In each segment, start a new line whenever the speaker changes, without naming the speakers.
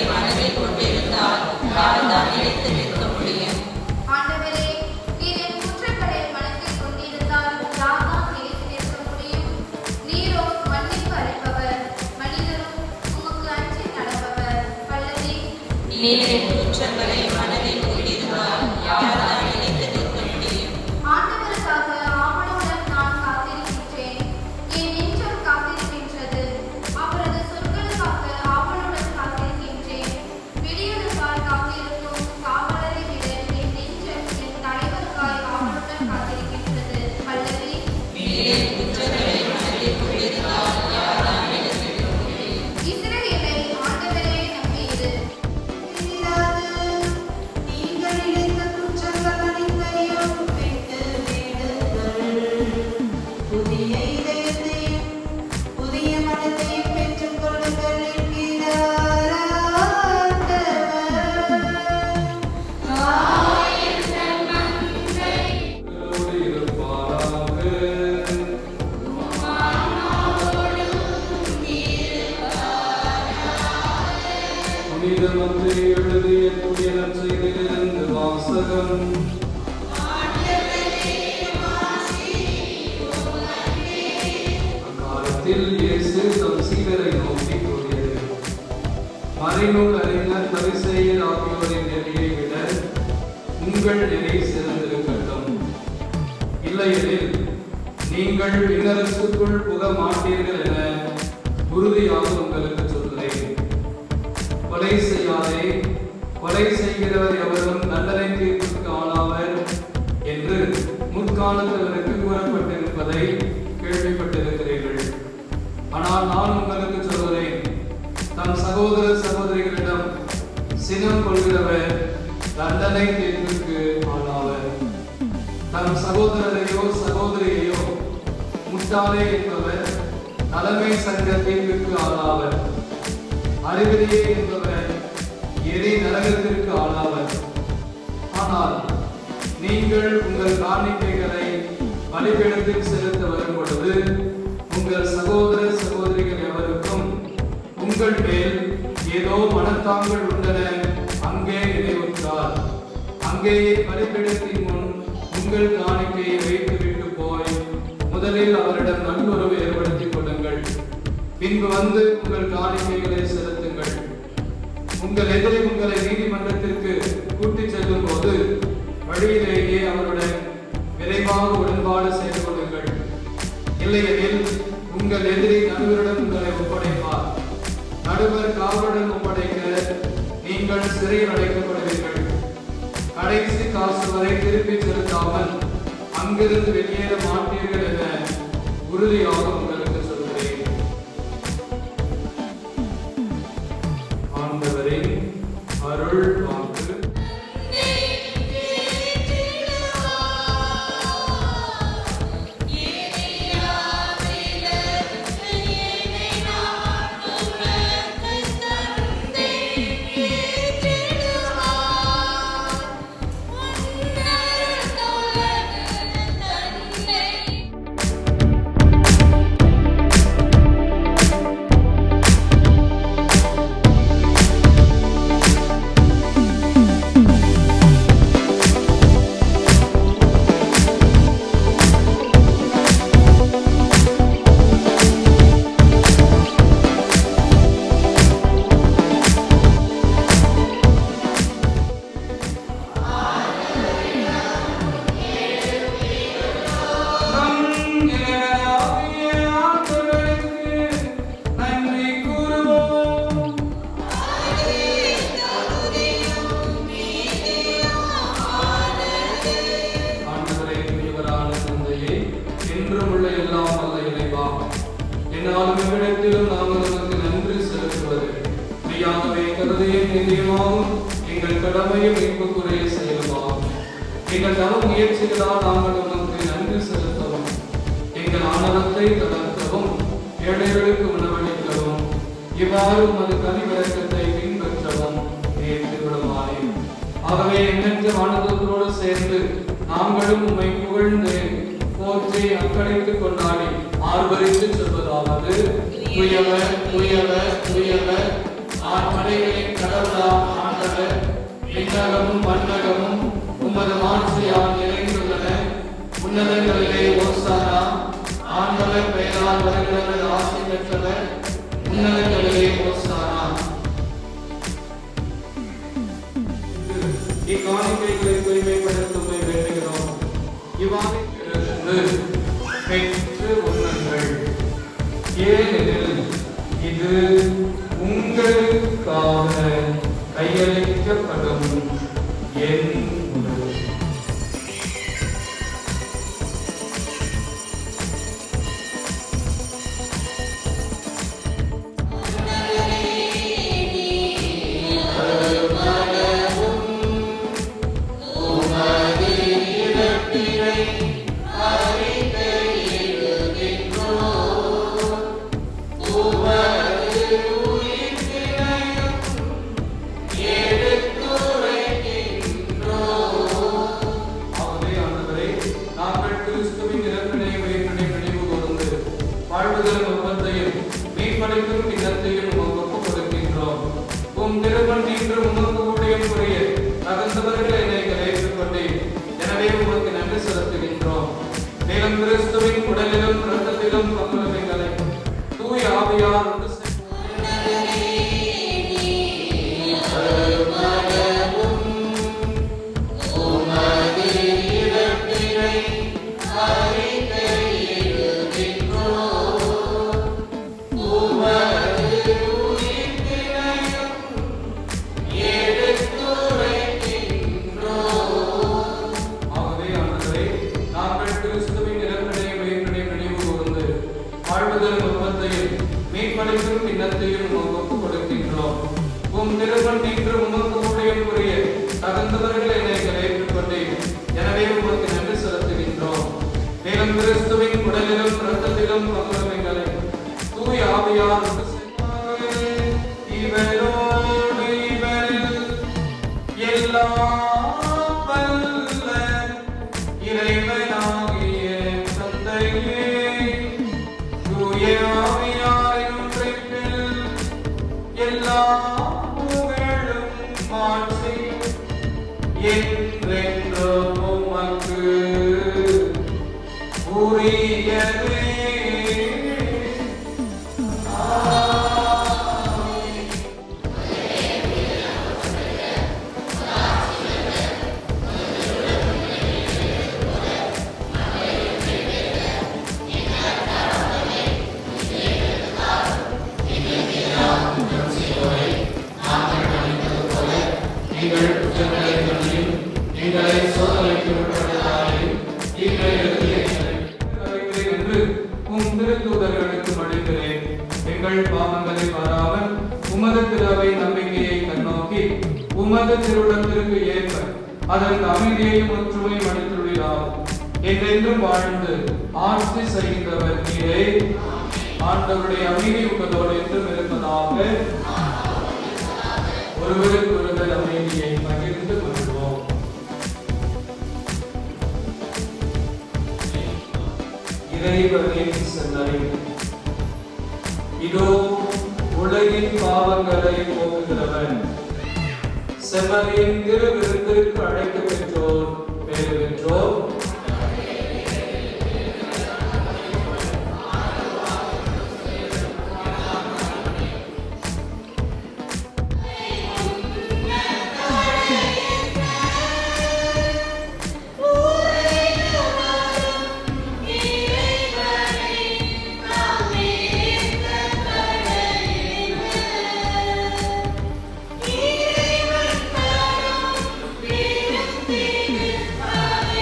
மனதில் கொண்டிருந்தால் யார்தான் நிலைத்து நிற்க முடியும்?
ஆண்டவரே, நீர் என் குற்றங்களை மனதில் கொண்டிருந்தால் யார்தான் நிலைத்து நிற்க முடியும்? நீரோ மன்னிப்பு அளிப்பவர், மனிதரும் உமக்கு அஞ்சி நடப்பவர். பல்லவி.
நீர் என் குற்றங்களை மனதில் கொண்டிருந்தால் யார்தான் நிலைத்து நிற்க முடியும்?
ஆண்டவருக்காக ஆவலுடன் நான் காத்திருக்கின்றேன். என் நெஞ்சம் காத்திருக்கின்றது. அவரது சொற்களுக்காக ஆவலுடன் காத்திருக்கின்றேன். விடியலுக்காய் காத்திருக்கும் காவலரை விட என் நெஞ்சம் என் தலைவருக்காய் ஆவலுடன் காத்திருக்கின்றது. பல்லவி.
நீர் என் குற்றங்களை மனதில் கொண்டிருந்தால் யார்தான் நிலைத்து நிற்க முடியும்?
இஸ்ரவேலை ஆண்டவரே நம்பியிரு.
நீங்கள் இழைத்த குற்றங்கள் அனைத்தையும் விட்டு விடுங்கள். புதிய இதயத்தையும் புதிய மனத்தையும் பெற்றுக் கொள்ளுங்கள் என்கிறார் ஆண்டவர்.
புனிதமத்தை எழுதிய தூய நற்செய்தியிலிருந்து வாசகம். அக்காலத்தில் இயேசு தம் சீடரை நோக்கி கூறியது: மறைநூல் அறிஞர் பரிசேயர் ஆகியோரின் நெறியை விட உங்கள் நெறி சிறந்திருக்கட்டும். இல்லையெனில் நீங்கள் விண்ணரசுக்குள் புக மாட்டீர்கள் என உறுதியாக உங்களுக்கு சொல்கிறேன். கொலை செய்யாதே, கொலை செய்கிறவர் எவரும் தண்டனை தீர்ப்புக்கு ஆளாவர் என்று முற்காலத்தவருக்கு கூறப்பட்டிருப்பதை கேள்விப்பட்டிருக்கிறீர்கள். ஆனால் நான் உங்களுக்கு சொல்கிறேன், தம் சகோதர சகோதரிகளிடம் சினம் கொள்கிறவர் தண்டனை தீர்ப்புக்கு ஆளாவர். தம் சகோதரரையோ சகோதரியையோ முட்டாளே என்பவர் தலைமை சங்க தீர்ப்புக்கு ஆளாவர். அறிவிலியே என்பவர் எரி நரகத்திற்கு ஆளாவர். ஆனால் நீங்கள் உங்கள் காணிக்கைகளை பலிபீடத்தில் செலுத்த வரும் பொழுது உங்கள் சகோதர சகோதரிகள் எவருக்கும் உங்கள் மேல் ஏதோ மனத்தாங்கள் உள்ளன அங்கே நினைவுற்றார். அங்கேயே பலிபீடத்தின் முன் உங்கள் காணிக்கையை வைத்துவிட்டு போய் முதலில் அவரிடம் நல்லுறவு ஏற்படுத்திக் கொள்ளுங்கள். பின்பு வந்து உங்கள் காணிக்கைகளை செலுத்துங்கள். உங்கள் எதிரி உங்களை நீதிமன்றத்திற்கு கூட்டிச் செல்லும் போது வழியிலேயே அவருடன் விரைவாக உடன்பாடு செய்து கொள்ளுங்கள். இல்லையெனில் உங்கள் எதிரி நடுவருடன் உங்களை ஒப்படைப்பார். நடுவர் காவலுடன் ஒப்படைக்க நீங்கள் சிறையில் அடைக்கப்படுவீர்கள். கடைசி காசு வரை திருப்பி செலுத்தாமல் அங்கிருந்து வெளியேற மாட்டீர்கள் என உறுதியாக உங்களுக்கு சொல்கிறேன். ஆண்டவரின் அருள் வாக்கு. என்னாலும் எவ்விடத்திலும் நாங்கள் உமக்கு நன்றி செலுத்துவது மெய்யாகவே கருதையும் நிதியமாகவும் எங்கள் கடமையும் மீட்புக்குரிய செயலுமாகும். எங்கள் தவ முயற்சிகளால் நாங்கள் உமக்கு நன்றி செலுத்தவும், எங்கள் ஆணவத்தை தளர்த்தவும், ஏழைகளுக்கு உணவளிக்கவும், இவ்வாறு உமது கனிவிளக்கத்தை பின்பற்றவும் நேர்த்திவிடுமாறே. ஆகவே எண்ணற்ற வானதூதரோடு சேர்ந்து நாங்களும் உம்மை புகழ்ந்து போற்றி அக்கறைத்து கொண்டாடி ஆர்ப்பரித்து சொல்வதாவது: தூயவர் தூயவர் தூயவர், வான்படைகளின் கடவுளாம் ஆண்டவர், விண்ணகமும் மண்ணகமும் உமது மாட்சியால் நிறைந்துள்ளன. உன்னதங்களிலே ஓசானா. ஆண்டவர் பெயரால் வருகிறவர் ஆசி பெற்றவர். உன்னதங்களிலே ஓசானா. இக்காணிக்கைகளை தூய்மைப்படுத்தும் வேண்டுகிறோம். இவ்வாறு பெற்று உண்ணுங்கள், ஏனெனில் இது உங்களுக்காக கையளிக்கப்படும் என் உடல். கிறிஸ்துவின் உடலிலும் இரத்தத்திலும் பங்குகளை தூய ஆவியார் ஒன்று கிறிஸ்துவின் உடலிலும் இரத்தத்திலும் பங்குகளை தூய ஆவியார் இவரோடு இவரில் எல்லாம் வல்ல இறைவனாகிய தந்தையே தூய ஆவியாரின் ஒன்றிப்பில் எல்லா புகழும் மாட்சியும் என்றென்றும் உமக்கு உரியதே. எங்களை சோதனைக்கு உட்படுத்தாதே, திருத்தூதர்களுக்கு மொழிகிறேன். எங்கள் பாவங்களை பாராமல் உமது திருவை நம்பிக்கையை கண்ணோக்கி உமது திருவுடத்திற்கு ஏற்ப அதற்கு அமைதியையும் ஒற்றுமையும் அளித்துள்ளார். என்றென்றும் வாழ்ந்து ஆட்சி செய்கின்றவர் நீரே. ஆண்டவருடைய அமைதி உங்களோடு என்றும் இருப்பதாக. ஒருவருக்கு ஒருவர் அமைதியை பகிர்ந்து கொள்வோம். இறைவனின் சிந்தனை. இதோ உலகின் பாவங்களை போக்குகிறவன். செம்மறியின் திரு விருந்திற்கு அழைக்கப் பெற்றோர் பேறு பெற்றோர்.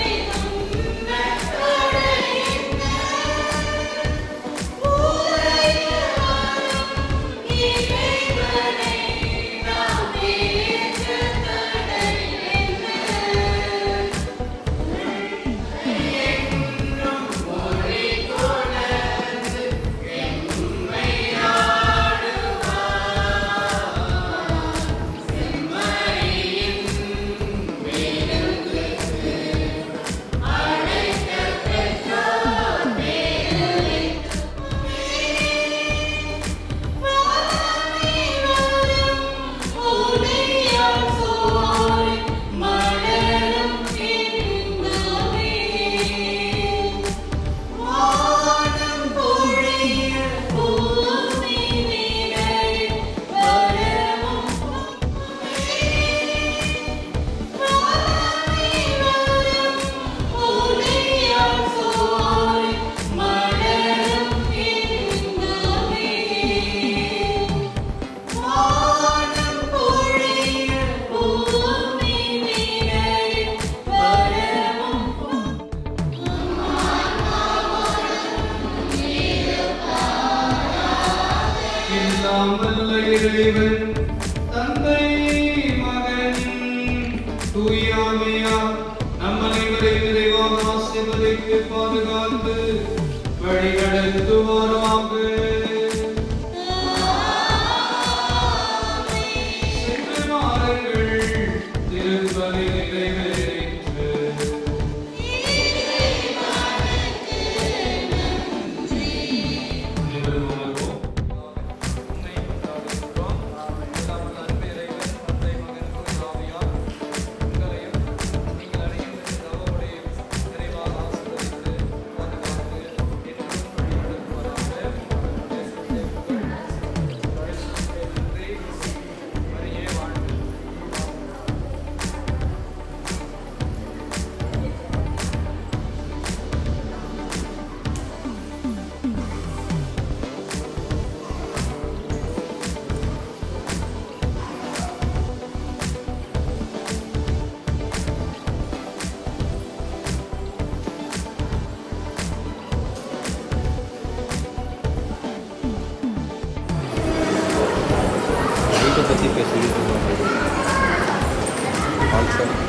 Thank you.
எல்லாம் வல்ல இறைவன் தந்தை மகன் தூயாமையா நம் அனைவரையும் நிறைவாக ஆசீர்வதித்து பாதுகாத்து வழிநடத்துவாராக. சென்று வாருங்கள், திருப்பலி நிறைவேறிற்று. அனைவரும் அமர்வோம். உன்னை கொண்டாடுகிறோம். எல்லாம் வல்ல அன்பு இறைவன், தந்தை, மகன், தூய ஆவியார் உங்களையும் நீங்கள் அனைவரும் தவறுடைய நிறைவாக ஆசீர்வதித்து பாதுகாத்து என்றும் வழிநடத்துவாராக. இயேசுவே புகழ். இயேசுவே நன்றி. மரியே வாழ்க.
வீட்டை பற்றி பேசிக்கிட்டு இருக்கோம்.